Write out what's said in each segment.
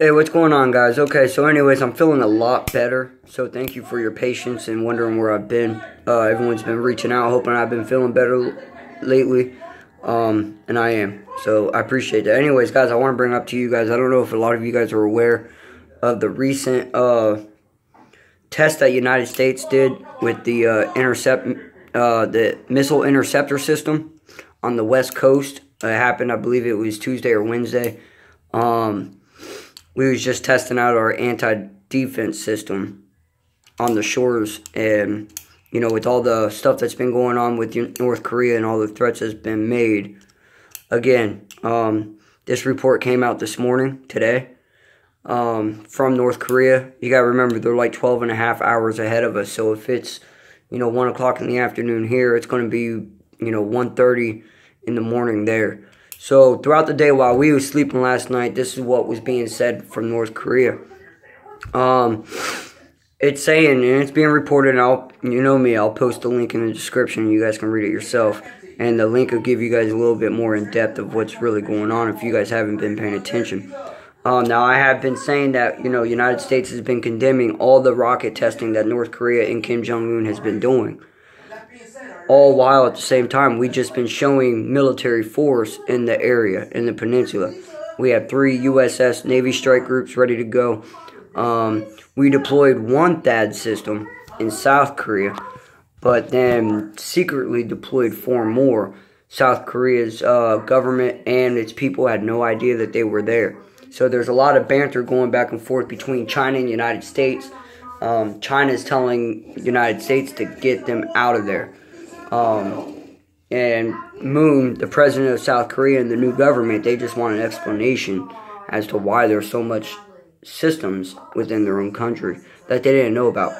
Hey, what's going on, guys? Okay, so anyways, I'm feeling a lot better. So thank you for your patience and wondering where I've been. Everyone's been reaching out, hoping I've been feeling better lately. And I am. So I appreciate that. Anyways, guys, I want to bring up to you guys, I don't know if a lot of you guys are aware of the recent test that United States did with the the Missile Interceptor system on the West Coast. It happened, I believe it was Tuesday or Wednesday. We was just testing out our anti-defense system on the shores, and you know, with all the stuff that's been going on with North Korea and all the threats that's been made, again, this report came out this morning, today, from North Korea. You gotta remember, they're like 12.5 hours ahead of us, so if it's, you know, 1 o'clock in the afternoon here, it's going to be, you know, 1:30 in the morning there. So throughout the day while we were sleeping last night, this is what was being said from North Korea. It's saying, and it's being reported, and you know me, I'll post the link in the description. You guys can read it yourself. And the link will give you guys a little bit more in depth of what's really going on if you guys haven't been paying attention. Now, I have been saying that, you know, United States has been condemning all the rocket testing that North Korea and Kim Jong-un has been doing. All while at the same time, we've just been showing military force in the area, in the peninsula. We have 3 USS Navy strike groups ready to go. We deployed 1 THAAD system in South Korea, but then secretly deployed 4 more. South Korea's government and its people had no idea that they were there. So there's a lot of banter going back and forth between China and the United States. China's telling the United States to get them out of there. And Moon, the president of South Korea, and the new government, they just want an explanation as to why there's so much systems within their own country that they didn't know about.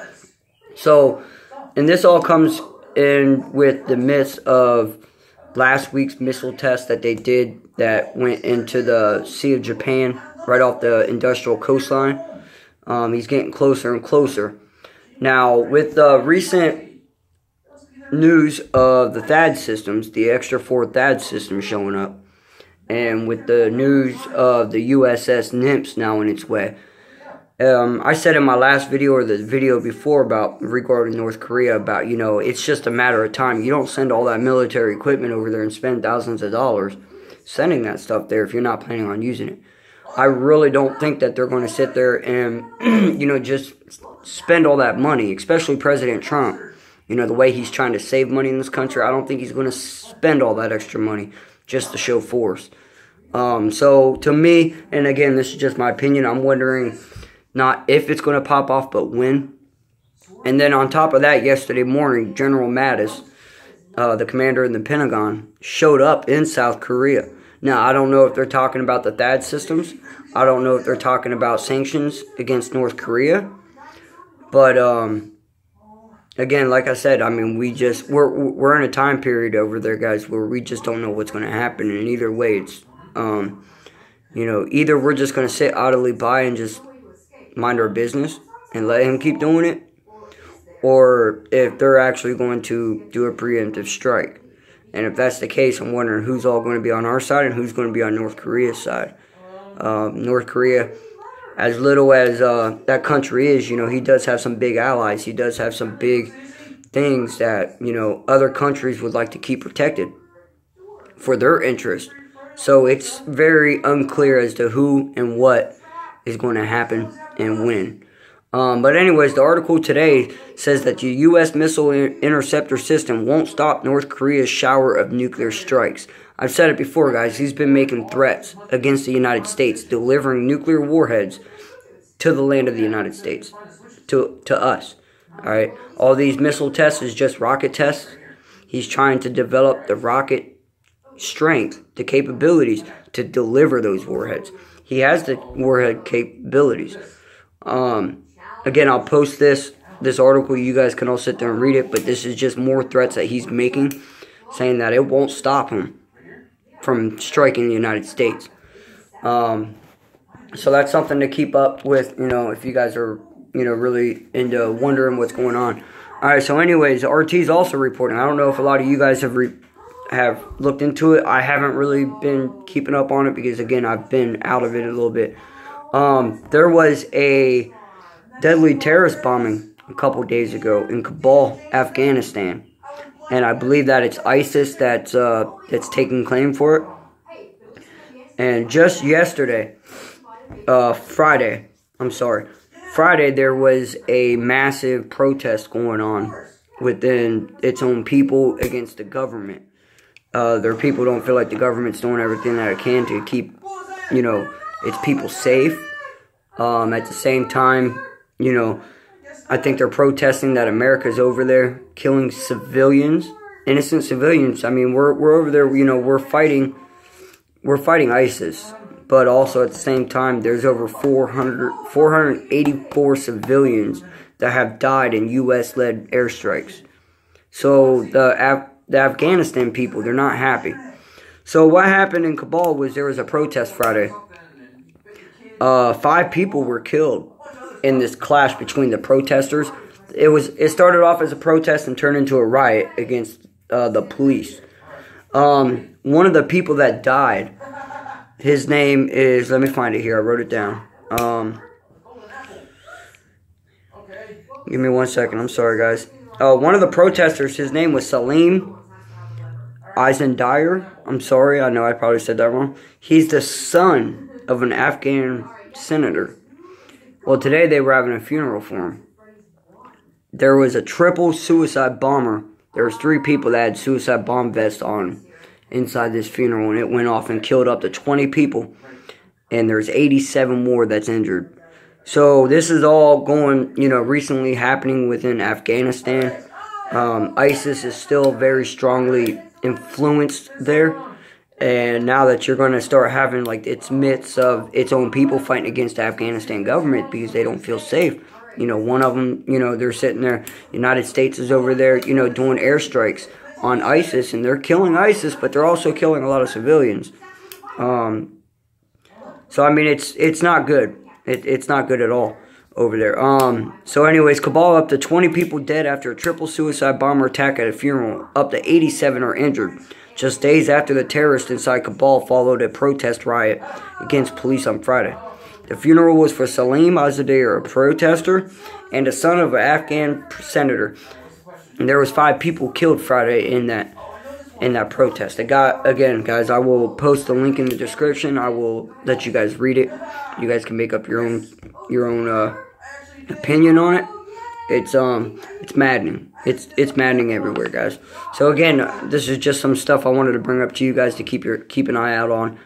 So, and this all comes in with the midst of last week's missile test that they did that went into the Sea of Japan, right off the industrial coastline. He's getting closer and closer. Now, with the recent news of the THAAD systems, the extra 4 THAAD systems showing up, and with the news of the USS Nymphs now in its way, I said in my last video or the video before about regarding North Korea about, you know, it's just a matter of time. You don't send all that military equipment over there and spend thousands of dollars sending that stuff there if you're not planning on using it. I really don't think that they're going to sit there and, you know, just spend all that money, especially President Trump. You know, the way he's trying to save money in this country, I don't think he's going to spend all that extra money just to show force. So, to me, and again, this is just my opinion, I'm wondering not if it's going to pop off, but when. And then on top of that, yesterday morning, General Mattis, the commander in the Pentagon, showed up in South Korea. Now, I don't know if they're talking about the THAAD systems. I don't know if they're talking about sanctions against North Korea. But, again, like I said, I mean, we're in a time period over there, guys, where we just don't know what's going to happen. And either way, it's, you know, either we're just going to sit idly by and just mind our business and let him keep doing it, or if they're actually going to do a preemptive strike. And if that's the case, I'm wondering who's all going to be on our side and who's going to be on North Korea's side. North Korea, as little as that country is, you know, he does have some big allies. He does have some big things that, you know, other countries would like to keep protected for their interest. So it's very unclear as to who and what is going to happen and when. But anyways, the article today says that the U.S. Missile Interceptor system won't stop North Korea's shower of nuclear strikes. I've said it before, guys. He's been making threats against the United States, delivering nuclear warheads to the land of the United States, to us. All right, all these missile tests is just rocket tests. He's trying to develop the rocket strength, the capabilities to deliver those warheads. He has the warhead capabilities. Again, I'll post this article. You guys can all sit there and read it, but this is just more threats that he's making, saying that it won't stop him from striking the United States. So that's something to keep up with, you know, if you guys are, you know, really into wondering what's going on. All right, so anyways, RT's also reporting. I don't know if a lot of you guys have looked into it. I haven't really been keeping up on it because, again, I've been out of it a little bit. There was a deadly terrorist bombing a couple days ago in Kabul, Afghanistan. And I believe that it's ISIS that's taking claim for it. And just yesterday, Friday, there was a massive protest going on within its own people against the government. Their people don't feel like the government's doing everything that it can to keep, its people safe. At the same time, I think they're protesting that America's over there killing civilians, innocent civilians. I mean, we're over there, we're fighting ISIS. But also at the same time, there's over 484 civilians that have died in U.S.-led airstrikes. So the Afghanistan people, they're not happy. So what happened in Kabul was there was a protest Friday. 5 people were killed in this clash between the protesters. It started off as a protest and turned into a riot against the police. One of the people that died, his name is, let me find it here, I wrote it down. Give me 1 second, I'm sorry guys. One of the protesters, his name was Salim Eisendire. I'm sorry, I know I probably said that wrong. He's the son of an Afghan senator. Well, today they were having a funeral for him. There was a triple suicide bomber. There was 3 people that had suicide bomb vests on inside this funeral, and it went off and killed up to 20 people. And there's 87 more that's injured. So this is all going, recently happening within Afghanistan. ISIS is still very strongly influenced there. And now that you're going to start having, its midst of its own people fighting against the Afghanistan government because they don't feel safe. One of them, they're sitting there. United States is over there, doing airstrikes on ISIS. And they're killing ISIS, but they're also killing a lot of civilians. So, I mean, it's not good. It's not good at all over there. So anyways, Kabul, up to 20 people dead after a triple suicide bomber attack at a funeral. Up to 87 are injured. Just days after the terrorists inside Kabul followed a protest riot against police on Friday. The funeral was for Salim Azadeh, a protester, and the son of an Afghan senator. And there was 5 people killed Friday in that protest. Again, guys, I will post the link in the description. I will let you guys read it. You guys can make up your own opinion on it. It's maddening. It's maddening everywhere, guys. So again, this is just some stuff I wanted to bring up to you guys to keep an eye out on.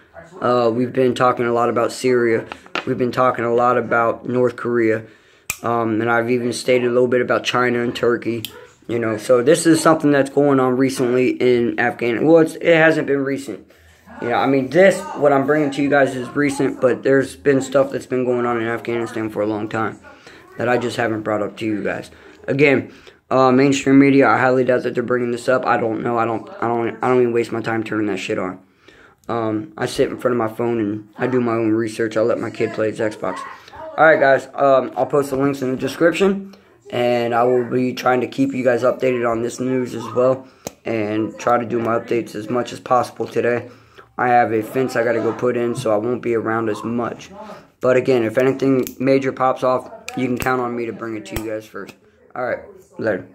We've been talking a lot about Syria. We've been talking a lot about North Korea. And I've even stated a little bit about China and Turkey. So this is something that's going on recently in Afghanistan. Well, it hasn't been recent. I mean, what I'm bringing to you guys is recent, but there's been stuff that's been going on in Afghanistan for a long time that I just haven't brought up to you guys. Again, mainstream media, I highly doubt that they're bringing this up. I don't know. I don't even waste my time turning that shit on. I sit in front of my phone and I do my own research. I let my kid play his Xbox. Alright, guys. I'll post the links in the description. And I will be trying to keep you guys updated on this news as well. And try to do my updates as much as possible today. I have a fence I got to go put in, so I won't be around as much. But again, if anything major pops off, you can count on me to bring it to you guys first. Alright, later.